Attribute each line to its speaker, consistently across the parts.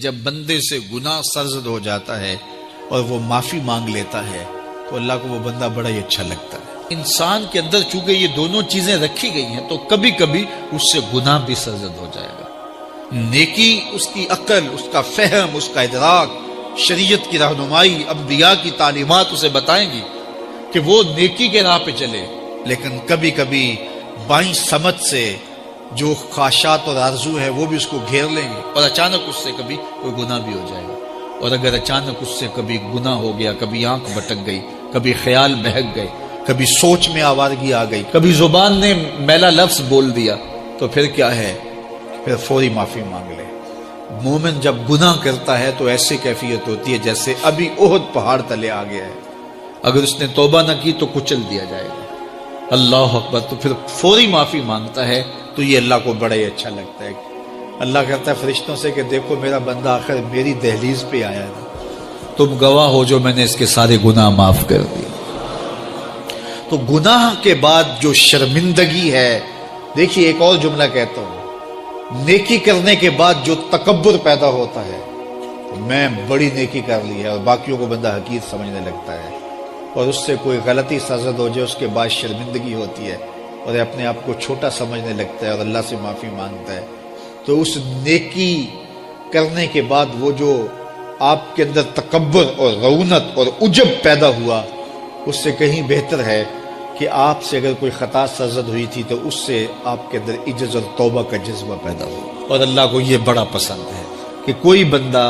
Speaker 1: جب بندے سے گناہ سرزد ہو جاتا ہے اور وہ معافی مانگ لیتا ہے تو اللہ کو وہ بندہ بڑا ہی اچھا لگتا ہے۔ انسان کے اندر چونکہ یہ دونوں چیزیں رکھی گئی ہیں تو کبھی کبھی اس سے گناہ بھی سرزد ہو جائے گا۔ نیکی اس کی عقل، اس کا فہم، اس کا ادراک، شریعت کی رہنمائی، انبیاء کی تعلیمات اسے بتائیں گی کہ وہ نیکی کے راہ پہ چلے، لیکن کبھی کبھی بائیں سمجھ سے جو خواہشات اور آرزو ہے وہ بھی اس کو گھیر لیں گے اور اچانک اس سے کبھی کوئی گناہ بھی ہو جائے گا۔ اور اگر اچانک اس سے کبھی گناہ ہو گیا، کبھی آنکھ بھٹک گئی، کبھی خیال بہک گئے، کبھی سوچ میں آوارگی آ گئی، کبھی زبان نے میلا لفظ بول دیا، تو پھر کیا ہے؟ پھر فوری معافی مانگ لے۔ مومن جب گناہ کرتا ہے تو ایسی کیفیت ہوتی ہے جیسے ابھی احد پہاڑ تلے آ گیا ہے، اگر اس نے توبہ نہ کی تو کچل دیا جائے گا۔ اللہ اکبر، تو پھر فوری معافی مانگتا ہے تو یہ اللہ کو بڑا ہی اچھا لگتا ہے۔ اللہ کہتا ہے فرشتوں سے کہ دیکھو میرا بندہ آخر میری دہلیز پہ آیا ہے، تم گواہ ہو جو میں نے اس کے سارے گناہ معاف کر دیے۔ تو گناہ کے بعد جو شرمندگی ہے، دیکھیے ایک اور جملہ کہتا ہوں، نیکی کرنے کے بعد جو تکبر پیدا ہوتا ہے، میں بڑی نیکی کر لی ہے، اور باقیوں کو بندہ حقیر سمجھنے لگتا ہے، اور اس سے کوئی غلطی سرزد ہو جائے اس کے بعد شرمندگی ہوتی ہے اور اپنے آپ کو چھوٹا سمجھنے لگتا ہے اور اللہ سے معافی مانگتا ہے، تو اس نیکی کرنے کے بعد وہ جو آپ کے اندر تکبر اور رعونت اور عجب پیدا ہوا، اس سے کہیں بہتر ہے کہ آپ سے اگر کوئی خطا سرزد ہوئی تھی تو اس سے آپ کے اندر عجز اور توبہ کا جذبہ پیدا ہو۔ اور اللہ کو یہ بڑا پسند ہے کہ کوئی بندہ،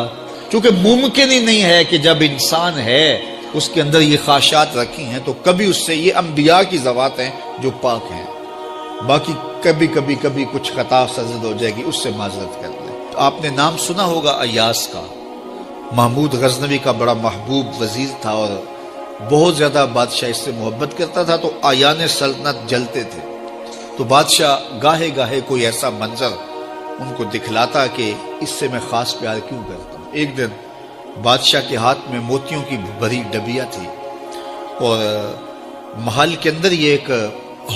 Speaker 1: چونکہ ممکن ہی نہیں ہے کہ جب انسان ہے اس کے اندر یہ خواہشات رکھی ہیں تو کبھی اس سے، یہ انبیاء کی ذوات ہیں جو پاک ہیں، باقی کبھی کچھ خطا سرزد ہو جائے گی، اس سے معذرت کر لیں۔ آپ نے نام سنا ہوگا ایاس کا، محمود غزنوی کا بڑا محبوب وزیر تھا اور بہت زیادہ بادشاہ اس سے محبت کرتا تھا، تو آیان سلطنت جلتے تھے، تو بادشاہ گاہے گاہے کوئی ایسا منظر ان کو دکھلاتا کہ اس سے میں خاص پیار کیوں کرتا ہوں۔ ایک دن بادشاہ کے ہاتھ میں موتیوں کی بھری ڈبیا تھی اور محل کے اندر یہ ایک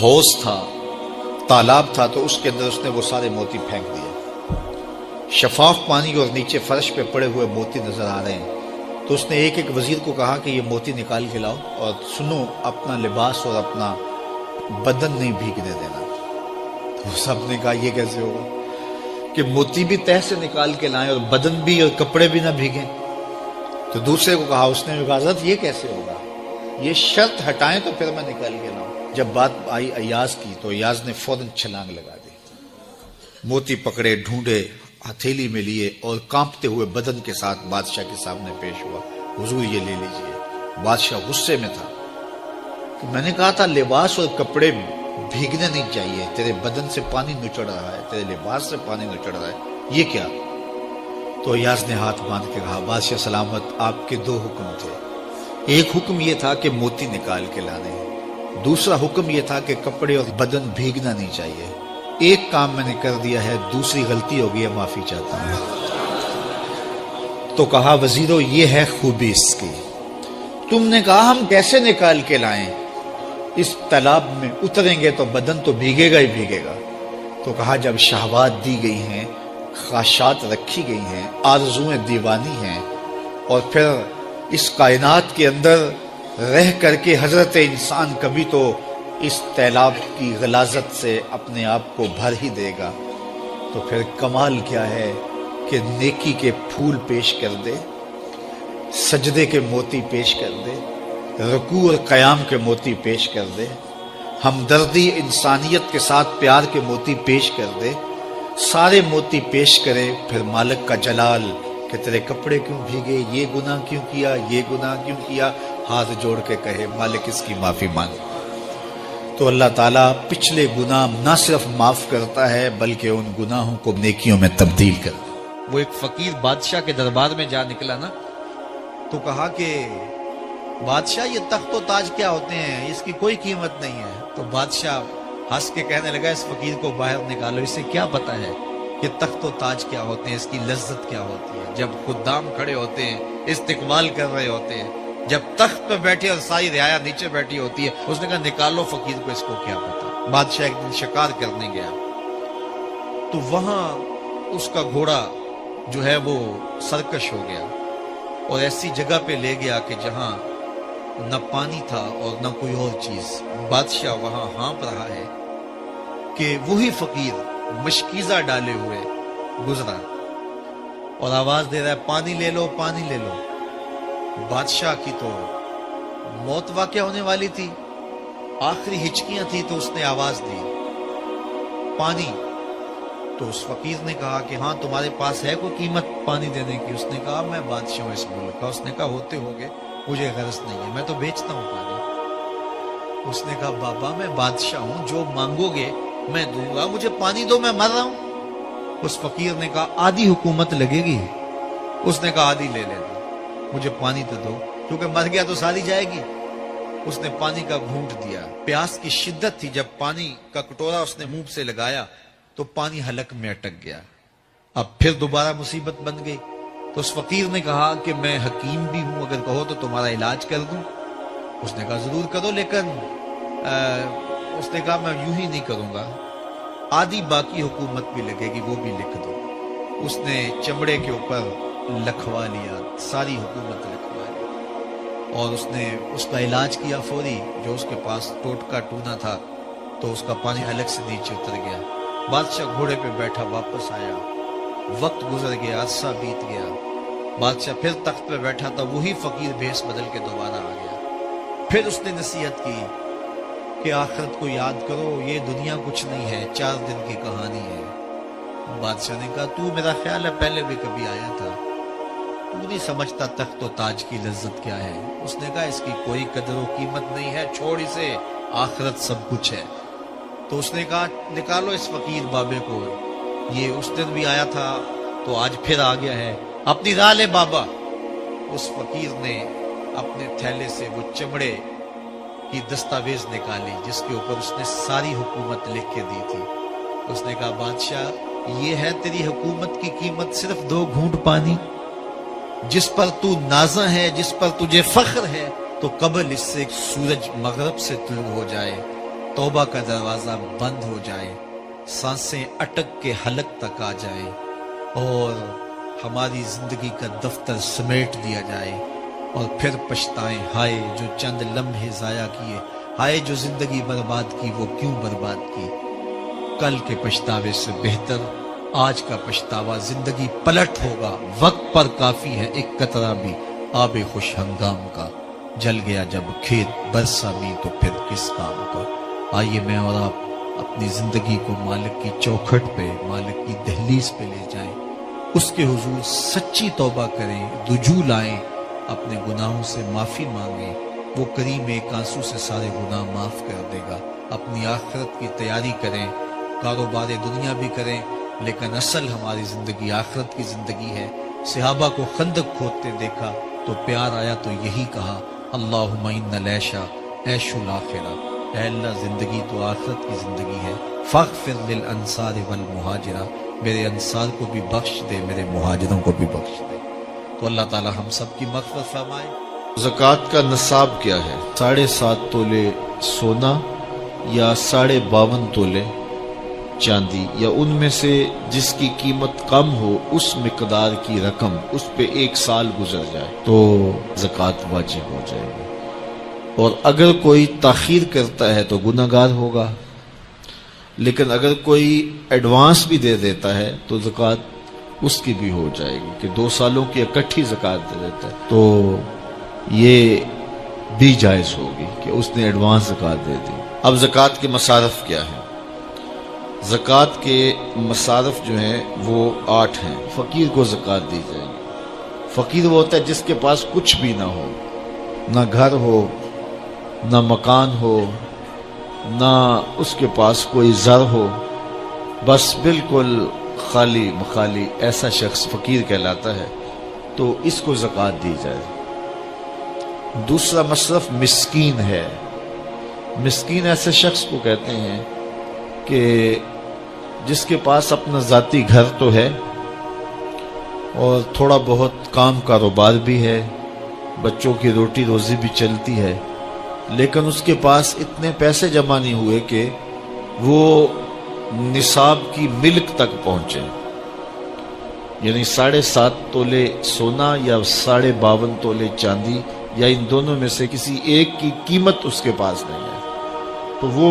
Speaker 1: حوض تھا، تالاب تھا، تو اس کے اندر اس نے وہ سارے موتی پھینک دیے۔ شفاف پانی اور نیچے فرش پہ پڑے ہوئے موتی نظر آ رہے ہیں، تو اس نے ایک ایک وزیر کو کہا کہ یہ موتی نکال کے لاؤ، اور سنو اپنا لباس اور اپنا بدن نہیں بھیگنے دینا۔ تو سب نے کہا یہ کیسے ہوگا کہ موتی بھی تہ سے نکال کے لائیں اور بدن بھی اور کپڑے بھی نہ بھیگیں؟ تو دوسرے کو کہا، اس نے کہا حضرت یہ کیسے ہوگا، یہ شرط ہٹائیں تو پھر میں نکال کے لاؤں۔ جب بات آئی ایاز کی تو ایاز نے فوراً چھلانگ لگا دی، موتی پکڑے، ڈھونڈے، ہتھیلی میں لیے اور کانپتے ہوئے بدن کے ساتھ بادشاہ کے سامنے پیش ہوا، حضور یہ لے لیجئے۔ بادشاہ غصے میں تھا کہ میں نے کہا تھا لباس اور کپڑے بھیگنے نہیں چاہیے، تیرے بدن سے پانی نچڑ رہا ہے، تیرے لباس سے پانی نچڑ رہا ہے، یہ کیا؟ تو ایاز نے ہاتھ باندھ کے کہا، بادشاہ سلامت، آپ کے دو حکم تھے، ایک حکم یہ تھا کہ موتی نکال کے لانے، دوسرا حکم یہ تھا کہ کپڑے اور بدن بھیگنا نہیں چاہیے۔ ایک کام میں نے کر دیا ہے، دوسری غلطی ہو گئی ہے، معافی چاہتا ہوں۔ تو کہا وزیرو یہ ہے خوبی اس کی، تم نے کہا ہم کیسے نکال کے لائیں، اس تالاب میں اتریں گے تو بدن تو بھیگے گا ہی بھیگے گا۔ تو کہا جب شہوات دی گئی ہیں، خواہشات رکھی گئی ہیں، آرزویں دیوانی ہیں، اور پھر اس کائنات کے اندر رہ کر کے حضرت انسان کبھی تو اس تالاب کی غلاظت سے اپنے آپ کو بھر ہی دے گا، تو پھر کمال کیا ہے کہ نیکی کے پھول پیش کر دے، سجدے کے موتی پیش کر دے، رکوع اور قیام کے موتی پیش کر دے، ہمدردی انسانیت کے ساتھ پیار کے موتی پیش کر دے، سارے موتی پیش کرے، پھر مالک کا جلال کہ تیرے کپڑے کیوں بھیگے، یہ گناہ کیوں کیا، یہ گناہ کیوں کیا، ہاتھ جوڑ کے کہے مالک اس کی معافی مانگ، تو اللہ تعالیٰ پچھلے گناہ نہ صرف معاف کرتا ہے بلکہ ان گناہوں کو نیکیوں میں تبدیل کرتا ہے۔ وہ ایک فقیر بادشاہ کے دربار میں جا نکلا نا، تو کہا کہ بادشاہ یہ تخت و تاج کیا ہوتے ہیں، اس کی کوئی قیمت نہیں ہے۔ تو بادشاہ ہنس کے کہنے لگا اس فقیر کو باہر نکالو، اسے کیا پتا ہے کہ تخت و تاج کیا ہوتے ہیں، اس کی لذت کیا ہوتی ہے۔ جب خدام کھڑے ہوتے ہیں، استقبال کر رہے ہوتے ہیں، جب تخت پہ بیٹھے اور ساری رعایا نیچے بیٹھی ہوتی ہے، اس نے کہا نکالو فقیر کو، اس کو کیا پتا۔ بادشاہ ایک دن شکار کرنے گیا تو وہاں اس کا گھوڑا جو ہے وہ سرکش ہو گیا اور ایسی جگہ پہ لے گیا کہ جہاں نہ پانی تھا اور نہ کوئی اور چیز. بادشاہ وہاں ہانپ رہا ہے کہ وہی فقیر مشکیزہ ڈالے ہوئے گزرا اور آواز دے رہا ہے پانی لے لو پانی لے لو. بادشاہ کی تو موت واقع ہونے والی تھی, آخری ہچکیاں تھی, تو اس نے آواز دی پانی. تو اس فقیر نے کہا کہ ہاں تمہارے پاس ہے کوئی قیمت پانی دینے کی؟ اس نے کہا میں بادشاہ ہوں اس ملک کا. اس نے کہا ہوتے ہوگے, مجھے غرض نہیں ہے, میں تو بیچتا ہوں پانی. اس نے کہا بابا میں بادشاہ ہوں, جو مانگو گے میں دوں گا, مجھے پانی دو, میں مر رہا ہوں. اس فقیر نے کہا آدھی حکومت لگے گی. اس نے کہا آدھی لے لینا, مجھے پانی تو دو, کیونکہ مر گیا تو ساری جائے گی. اس نے پانی کا گھونٹ دیا. پیاس کی شدت تھی, جب پانی کا کٹورا اس نے منہ سے لگایا تو پانی حلق میں اٹک گیا. اب پھر دوبارہ مصیبت بن گئی. تو اس فقیر نے کہا کہ میں حکیم بھی ہوں, اگر کہو تو تمہارا علاج کر دوں. اس نے کہا ضرور کرو, لیکن اس نے کہا میں یوں ہی نہیں کروں گا, آدھی باقی حکومت بھی لگے گی, وہ بھی لکھ دو. اس نے چمڑے کے اوپر لکھوا لیا, ساری حکومت لکھوا لی, اور اس نے اس کا علاج کیا فوری. جو اس کے پاس ٹوٹکا ٹونا تھا تو اس کا پانی حلق سے نیچے اتر گیا. بادشاہ گھوڑے پہ بیٹھا واپس آیا, وقت گزر گیا, عرصہ بیت گیا. بادشاہ پھر تخت پہ بیٹھا تھا, وہی فقیر بھیس بدل کے دوبارہ آ گیا. پھر اس نے نصیحت کی کہ آخرت کو یاد کرو, یہ دنیا کچھ نہیں ہے, 4 دن کی کہانی ہے. بادشاہ نے کہا تو میرا خیال ہے پہلے بھی کبھی آیا تھا, تو نہیں سمجھتا تخت و تاج کی لذت کیا ہے. اس نے کہا اس کی کوئی قدر و قیمت نہیں ہے, چھوڑ اسے, آخرت سب کچھ ہے. تو اس نے کہا نکالو اس فقیر بابے کو, یہ اس دن بھی آیا تھا تو آج پھر آ گیا ہے, اپنی راہ لے بابا. اس فقیر نے اپنے تھیلے سے وہ چمڑے کی دستاویز نکالی جس کے اوپر اس نے ساری حکومت لکھ کے دی تھی. اس نے کہا بادشاہ یہ ہے تیری حکومت کی قیمت, صرف 2 گھونٹ پانی, جس پر تو نازاں ہے, جس پر تجھے فخر ہے, تو قبل اس سے سورج مغرب سے طلوع ہو جائے, توبہ کا دروازہ بند ہو جائے, سانسیں اٹک کے حلق تک آ جائے, اور ہماری زندگی کا دفتر سمیٹ دیا جائے, اور پھر پچھتائیں ہائے جو چند لمحے ضائع کیے, ہائے جو زندگی برباد کی وہ کیوں برباد کی. کل کے پچھتاوے سے بہتر آج کا پچھتاوا زندگی پلٹ ہوگا. وقت پر کافی ہے ایک قطرہ بھی آب خوش ہنگام کا, جل گیا جب کھیت برسا بھی تو پھر کس کام کا. آئیے میں اور آپ اپنی زندگی کو مالک کی چوکھٹ پہ, مالک کی دہلیز پہ لے جائیں, اس کے حضور سچی توبہ کریں, رجوع لائیں, اپنے گناہوں سے معافی مانگیں. وہ کریم ایک آنسو سے سارے گناہ معاف کر دے گا. اپنی آخرت کی تیاری کریں, کاروبار دنیا بھی کریں, لیکن اصل ہماری زندگی آخرت کی زندگی ہے. صحابہ کو خندق کھودتے دیکھا تو پیار آیا تو یہی کہا اللہم ان العیشہ عیش الاخرہ, اے اللہ زندگی تو آخرت کی زندگی ہے. فاغفر للانصار والمہاجرہ, میرے انصار کو بھی بخش دے, میرے مہاجروں کو بھی بخش دے. تو اللہ تعالی ہم سب کی مغفرت فرمائے.
Speaker 2: زکوٰۃ کا نصاب کیا ہے؟ 7.5 تولے سونا یا 52.5 تولے چاندی, یا ان میں سے جس کی قیمت کم ہو اس مقدار کی رقم, اس پہ 1 سال گزر جائے تو زکوٰۃ واجب ہو جائے گی. اور اگر کوئی تاخیر کرتا ہے تو گنہگار ہوگا, لیکن اگر کوئی ایڈوانس بھی دے دیتا ہے تو زکوٰۃ اس کی بھی ہو جائے گی, کہ 2 سالوں کی اکٹھی زکوٰۃ دے دیتا ہے تو یہ بھی جائز ہوگی کہ اس نے ایڈوانس زکوٰۃ دے دی. اب زکوٰۃ کے مصارف کیا ہیں؟ زکوٰۃ کے مصارف جو ہیں وہ 8 ہیں. فقیر کو زکوٰۃ دی جائے گی. فقیر وہ ہوتا ہے جس کے پاس کچھ بھی نہ ہو, نہ گھر ہو, نہ مکان ہو, نہ اس کے پاس کوئی زر ہو, بس بالکل خالی مخالی, ایسا شخص فقیر کہلاتا ہے. تو اس کو زکوٰۃ دی جائے. دوسرا مصرف مسکین ہے. مسکین ایسے شخص کو کہتے ہیں کہ جس کے پاس اپنا ذاتی گھر تو ہے اور تھوڑا بہت کام کاروبار بھی ہے, بچوں کی روٹی روزی بھی چلتی ہے, لیکن اس کے پاس اتنے پیسے جمع نہیں ہوئے کہ وہ نصاب کی ملک تک پہنچے. یعنی 7.5 تولے سونا یا 52.5 تولے چاندی یا ان دونوں میں سے کسی ایک کی قیمت اس کے پاس نہیں ہے تو وہ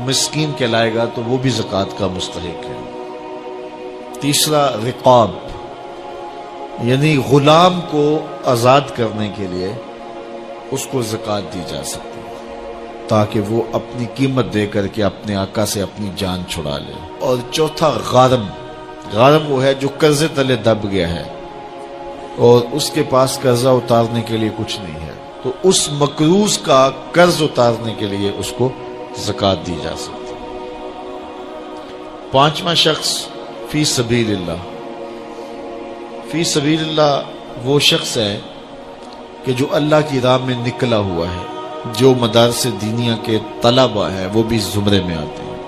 Speaker 2: مسکین کہلائے گا، تو وہ بھی زکوٰۃ کا مستحق ہے۔ تیسرا رقاب، یعنی غلام کو آزاد کرنے کے لیے اس کو زکوٰۃ دی جا سکتی ہے تاکہ وہ اپنی قیمت دے کر کے اپنے آقا سے اپنی جان چھڑا لے۔ اور چوتھا غارم، غارم وہ ہے جو قرضے تلے دب گیا ہے اور اس کے پاس قرضہ اتارنے کے لیے کچھ نہیں ہے، تو اس مقروض کا قرض اتارنے کے لیے اس کو زکوٰۃ دی جا سکتی ہے۔ پانچواں شخص فی سبیل اللہ، فی سبیل اللہ وہ شخص ہے کہ جو اللہ کی راہ میں نکلا ہوا ہے، جو مدارس دینیہ کے طلبہ ہیں وہ بھی زمرے میں آتے ہیں،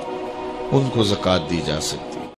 Speaker 2: ان کو زکوٰۃ دی جا سکتی ہے۔